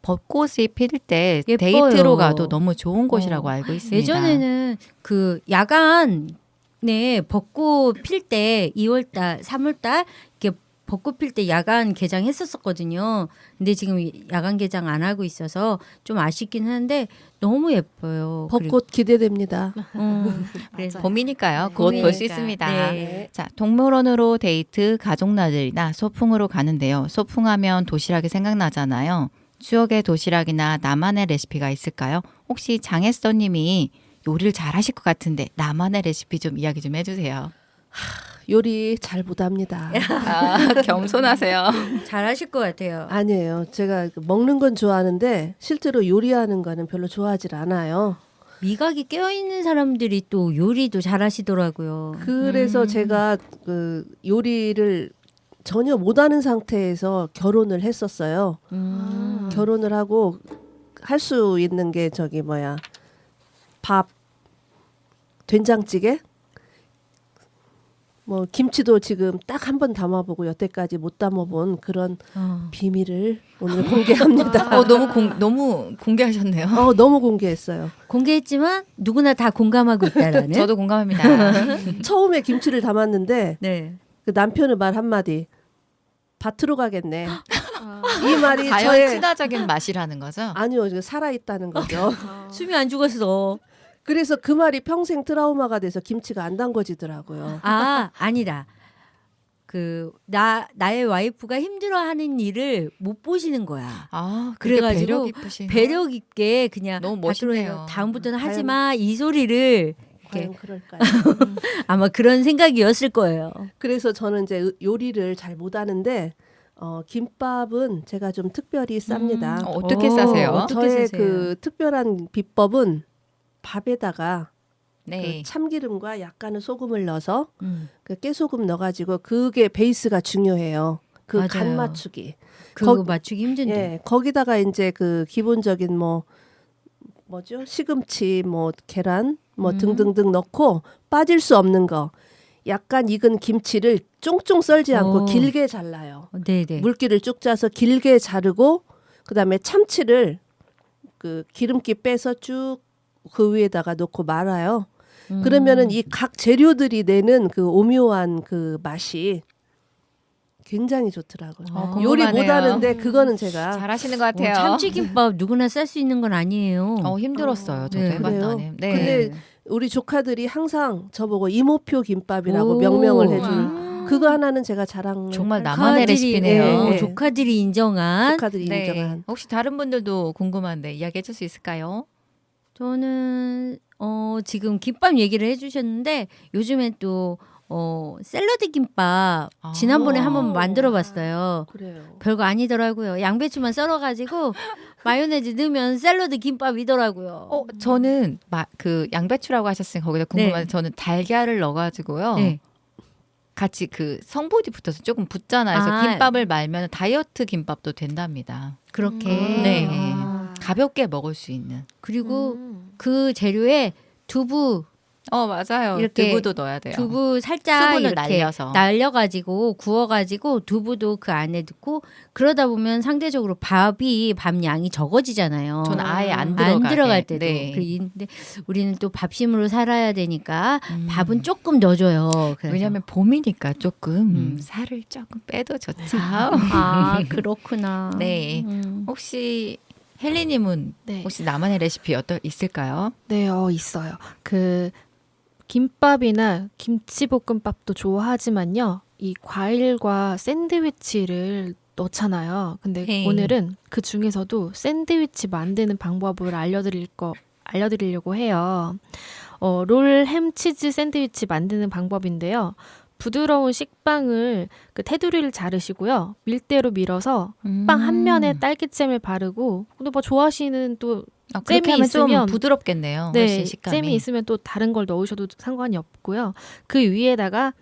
벚꽃이 필 때 예뻐요. 데이트로 가도 너무 좋은 곳이라고 알고 있습니다. 예전에는 그 야간에 벚꽃 필 때 2월달, 3월달 이렇게 벚꽃 필 때 야간 개장했었거든요. 근데 지금 야간 개장 안 하고 있어서 좀 아쉽긴 한데 너무 예뻐요. 벚꽃 기대됩니다. 그래서 봄이니까요. 곧 볼 수 봄이니까. 있습니다. 네. 자, 동물원으로 데이트, 가족나들이나 소풍으로 가는데요. 소풍하면 도시락이 생각나잖아요. 추억의 도시락이나 나만의 레시피가 있을까요? 혹시 장혜서님이 요리를 잘하실 것 같은데 나만의 레시피 좀 이야기 좀 해주세요. 요리 잘 못합니다. 겸손하세요. 잘하실 것 같아요. 아니에요. 제가 먹는 건 좋아하는데 실제로 요리하는 거는 별로 좋아하질 않아요. 미각이 깨어있는 사람들이 또 요리도 잘하시더라고요. 그래서 제가 그 요리를 전혀 못하는 상태에서 결혼을 했었어요. 결혼을 하고 할 수 있는 게 밥, 된장찌개, 김치도 지금 딱 한 번 담아보고 여태까지 못 담아본 그런 비밀을 오늘 공개합니다. 너무 공개하셨네요. 너무 공개했어요. 공개했지만 누구나 다 공감하고 있다라는. 저도 공감합니다. 처음에 김치를 담았는데 네. 그 남편의 말 한마디. 밭으로 가겠네. 이 말이 자연 저의 친화적인 맛이라는 거죠? 아니요, 살아있다는 거죠. 숨이 안 죽었어. 그래서 그 말이 평생 트라우마가 돼서 김치가 안 담궈지더라고요. 아니다. 나의 와이프가 힘들어하는 일을 못 보시는 거야. 그래가지고 배려 깊게 그냥 너무 밭으로 멋있네요. 해서 다음부터는 하지 마 이 소리를. 과연 그럴까요? 아마 그런 생각이었을 거예요. 그래서 저는 이제 요리를 잘 못하는데 김밥은 제가 좀 특별히 쌉니다. 어떻게 싸세요? 어떻게 저의 싸세요? 그 특별한 비법은 밥에다가 네. 그 참기름과 약간의 소금을 넣어서 그 깨소금 넣어가지고 그게 베이스가 중요해요. 그 간 맞아요. 맞추기. 그거 맞추기 힘든데. 예, 거기다가 이제 그 기본적인 시금치, 계란, 등등등 넣고 빠질 수 없는 거. 약간 익은 김치를 쫑쫑 썰지 않고 길게 잘라요. 네네. 물기를 쭉 짜서 길게 자르고 그다음에 참치를 그 기름기 빼서 쭉 그 위에다가 넣고 말아요. 그러면은 이 각 재료들이 내는 그 오묘한 그 맛이 굉장히 좋더라고요. 요리 못하는데 그거는 제가 잘하시는 것 같아요. 참치김밥 누구나 쌀 수 있는 건 아니에요. 힘들었어요. 저도 네. 해봤더니. 네. 근데 우리 조카들이 항상 저보고 이모표 김밥이라고 명명을 해준 그거 하나는 제가 자랑을 정말 나만의 레시피네요. 네. 조카들이 인정한. 조카들이 네. 인정한. 혹시 다른 분들도 궁금한데 이야기해 줄 수 있을까요? 저는 지금 김밥 얘기를 해주셨는데 요즘엔 또 샐러드 김밥 지난번에 한번 만들어봤어요. 그래요. 별거 아니더라고요. 양배추만 썰어가지고 마요네즈 넣으면 샐러드 김밥이더라고요. 저는 그 양배추라고 하셨으니까 거기다 궁금한데 저는 달걀을 넣어가지고요. 네. 같이 그 성분이 붙어서 조금 붙잖아요. 그래서 김밥을 말면 다이어트 김밥도 된답니다. 그렇게. 네. 가볍게 먹을 수 있는. 그리고 그 재료에 두부 맞아요. 이렇게 두부도 넣어야 돼요. 두부 살짝 수분을 이렇게 날려서. 날려가지고 구워가지고 두부도 그 안에 넣고 그러다 보면 상대적으로 밥 양이 적어지잖아요. 전 아예 안 들어갈 때도. 네. 근데 우리는 또 밥심으로 살아야 되니까 밥은 조금 넣어줘요. 그래서. 왜냐하면 봄이니까 조금 살을 조금 빼도 좋죠. 아 그렇구나. 네. 혹시 헬리님은 네. 혹시 나만의 레시피 있을까요? 네, 있어요. 그 김밥이나 김치볶음밥도 좋아하지만요. 이 과일과 샌드위치를 넣잖아요. 근데 네. 오늘은 그 중에서도 샌드위치 만드는 방법을 알려드리려고 해요. 롤 햄치즈 샌드위치 만드는 방법인데요. 부드러운 식빵을 그 테두리를 자르시고요. 밀대로 밀어서 빵 한 면에 딸기잼을 바르고 근데 뭐 좋아하시는 또 그렇게 잼이 하면 있으면 좀 부드럽겠네요. 네, 훨씬 식감이. 잼이 있으면 또 다른 걸 넣으셔도 상관이 없고요. 그 위에다가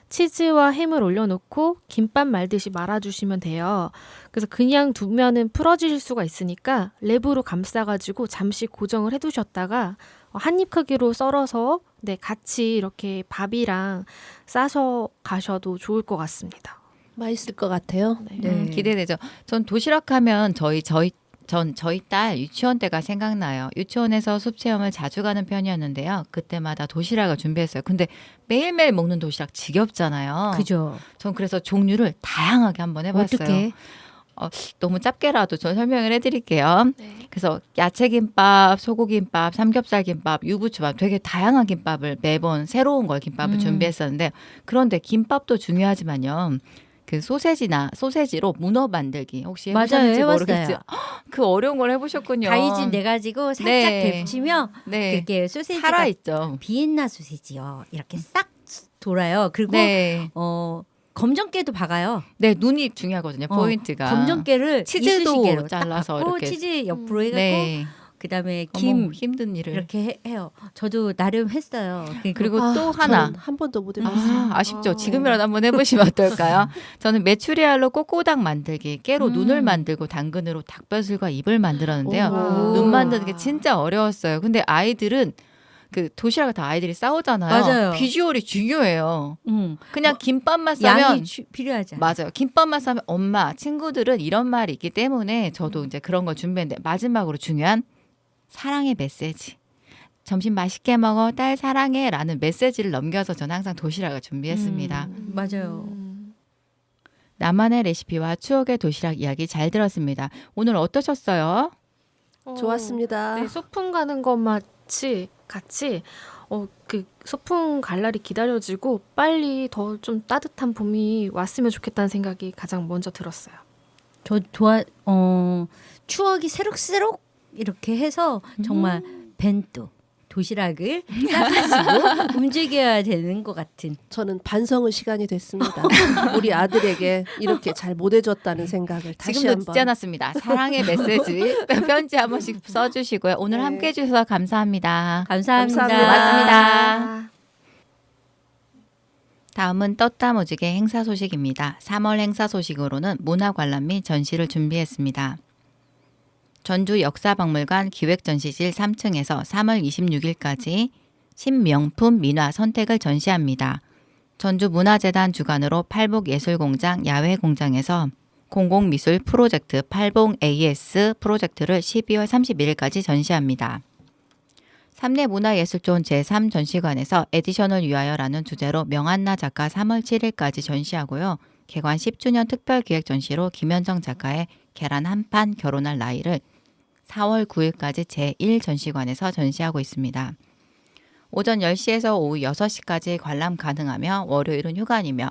치즈와 햄을 올려놓고 김밥 말듯이 말아주시면 돼요. 그래서 그냥 두면은 풀어지실 수가 있으니까 랩으로 감싸가지고 잠시 고정을 해두셨다가 한 입 크기로 썰어서 같이 이렇게 밥이랑 싸서 가셔도 좋을 것 같습니다. 맛있을 것 같아요. 네. 기대되죠. 전 도시락 하면 저희 딸 유치원 때가 생각나요. 유치원에서 숲 체험을 자주 가는 편이었는데요. 그때마다 도시락을 준비했어요. 근데 매일매일 먹는 도시락 지겹잖아요. 그죠. 전 그래서 종류를 다양하게 한번 해봤어요. 어떻게? 너무 짧게라도 저 설명을 해드릴게요. 그래서 야채김밥, 소고김밥, 삼겹살김밥, 유부초밥 되게 다양한 김밥을 매번 새로운 걸 김밥을 준비했었는데 그런데 김밥도 중요하지만요. 그 소세지로 문어 만들기 혹시 해보셨는지 맞아요, 모르겠죠. 그 어려운 걸 해보셨군요. 다이진 내가지고 살짝 데치면 그게 소세지가 살아있죠. 비엔나 소세지요. 이렇게 싹 돌아요. 그리고 검정깨도 박아요. 네, 눈이 중요하거든요. 포인트가. 검정깨를 치즈도 이쑤시개로 잘라서 딱 박고 이렇게. 치즈 옆으로 해갖고 그다음에 김 힘든 일을 이렇게 해요. 저도 나름 했어요. 그리고 또 하나 한 번도 못 해봤어요. 아쉽죠. 지금이라도 한번 해보시면 어떨까요? 저는 메추리알로 꼬꼬닭 만들기, 깨로 눈을 만들고 당근으로 닭벼슬과 입을 만들었는데요. 눈 만드는 게 진짜 어려웠어요. 근데 아이들은 그 도시락을 다 아이들이 싸우잖아요. 맞아요. 비주얼이 중요해요. 그냥 김밥만 싸면 양이 필요하잖아요. 맞아요. 김밥만 싸면 엄마, 친구들은 이런 말이 있기 때문에 저도 이제 그런 걸 준비했는데 마지막으로 중요한 사랑의 메시지. 점심 맛있게 먹어, 딸 사랑해 라는 메시지를 넘겨서 저는 항상 도시락을 준비했습니다. 맞아요. 나만의 레시피와 추억의 도시락 이야기 잘 들었습니다. 오늘 어떠셨어요? 좋았습니다. 네, 소풍 가는 것 같이 그 소풍 갈 날이 기다려지고 빨리 더 좀 따뜻한 봄이 왔으면 좋겠다는 생각이 가장 먼저 들었어요. 저 추억이 새록새록 이렇게 해서 정말 벤또 도시락을 싸가지고 움직여야 되는 것 같은. 저는 반성의 시간이 됐습니다. 우리 아들에게 이렇게 잘 못해줬다는 생각을 다시 지금도 한번. 듣지 않았습니다. 사랑의 메시지 편지 한 번씩 써주시고요. 오늘 네. 함께해 주셔서 감사합니다. 감사합니다. 고맙습니다. 다음은 떴다무지개 행사 소식입니다. 3월 행사 소식으로는 문화관람 및 전시를 준비했습니다. 전주 역사박물관 기획전시실 3층에서 3월 26일까지 신명품 민화 선택을 전시합니다. 전주문화재단 주관으로 팔복예술공장 야외공장에서 공공미술 프로젝트 팔봉 AS 프로젝트를 12월 31일까지 전시합니다. 삼례문화예술존 제3전시관에서 에디션을 위하여라는 주제로 명한나 작가 3월 7일까지 전시하고요. 개관 10주년 특별기획 전시로 김현정 작가의 계란 한 판 결혼할 나이를 4월 9일까지 제1전시관에서 전시하고 있습니다. 오전 10시에서 오후 6시까지 관람 가능하며 월요일은 휴관이며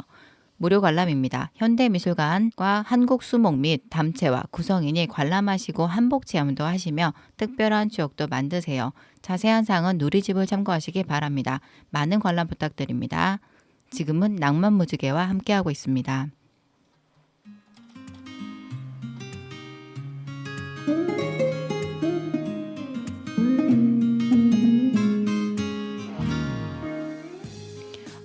무료 관람입니다. 현대미술관과 한국수목 및 담채와 구성인이 관람하시고 한복 체험도 하시며 특별한 추억도 만드세요. 자세한 사항은 누리집을 참고하시기 바랍니다. 많은 관람 부탁드립니다. 지금은 낭만무지개와 함께하고 있습니다.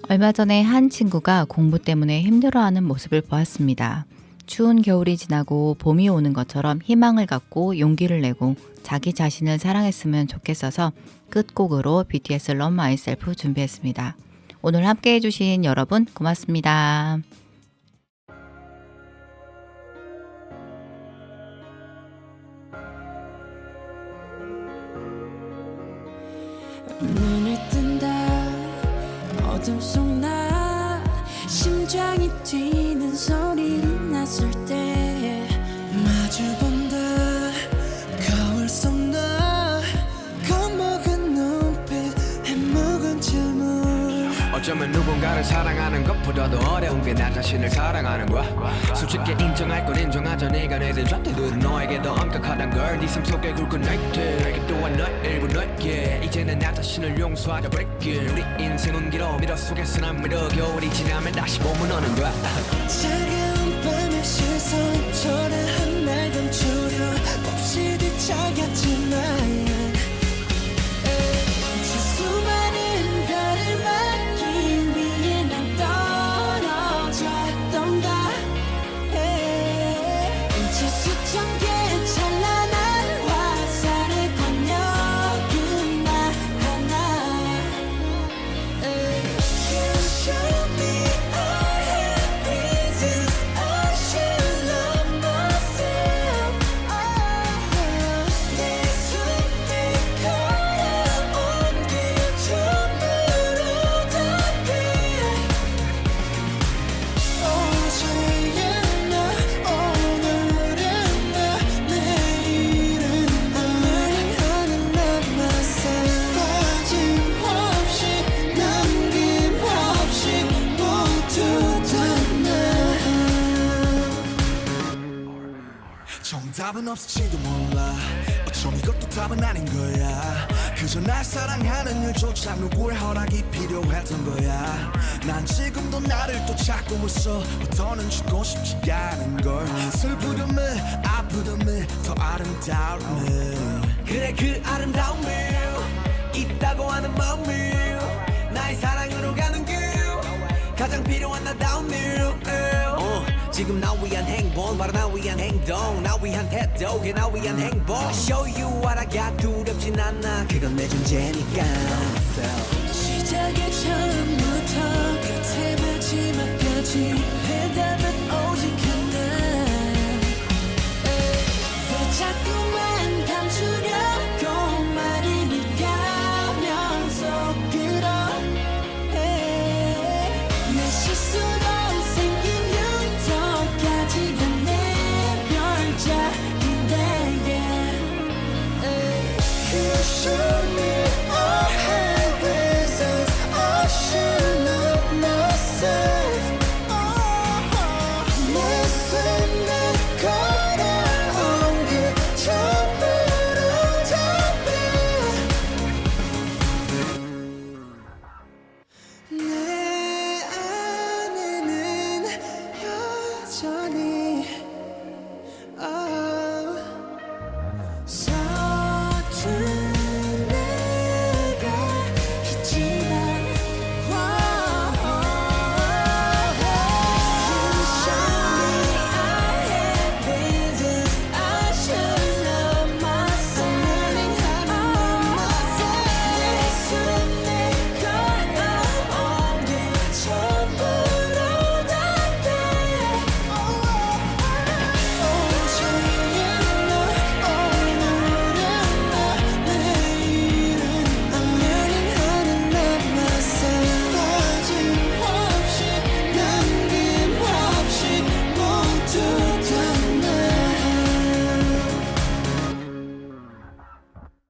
얼마 전에 한 친구가 공부 때문에 힘들어하는 모습을 보았습니다. 추운 겨울이 지나고 봄이 오는 것처럼 희망을 갖고 용기를 내고 자기 자신을 사랑했으면 좋겠어서 끝곡으로 BTS Love Myself 준비했습니다. 오늘 함께 해주신 여러분 고맙습니다. 눈을 뜬다 어둠 속 나 심장이 뛰는 소리 났을 때 마주본다 거울 속 나 겁먹은 눈빛 해묵은 질문 어쩌면 누군가를 사랑하는 것보다도 어려운 게 나 자신을 사랑하는 거야. 솔직히 인정할 건 인정하자. 네가 내든 잣대들은 너에게 더 엄격하단 걸. 네 삶 속에 굵은 나이트에게 또한 너 일부 너에게 이제는 나 자신을 용서하자. break 우리 인생은 길어 미러 속에서 난 미러 겨울이 지나면 다시 봄은 오는 거야. 차가운 밤의 시선 초라한 날 감추려 없이 뒤척였지만 수많은 별을 막기 위해 난 떨어졌던가 이제 수천 개의 찬란한 화살을 건너군 나 하나 You show me I have reasons I should love myself 내 숨이 가라온 길 처음으로 답해 어제의 나 오늘의 나 내일은 나를 love myself 빠짐없이 남김없이 모두 다나 정답은 없을지도 몰라 어쩜 이것도 답은 아닌 거야 그저 날 사랑하는 일조차 누구의 허락이 필요했던 거야 난 지금도 나를 또 찾고 있어 더는 죽고 싶지가 않은 걸 슬프렴을 아프렴을 더 아름다움을 그래 그 아름다움을 있다고 하는 마음을 나의 사랑으로 가는 길 가장 필요한 나다운 일 지금 나 위한 행복 바로 나 위한 행동 나 위한 태도 그게 나 위한 행복 I show you what I got 두렵진 않아 그건 내 존재니까 시작의 처음부터 끝의 마지막까지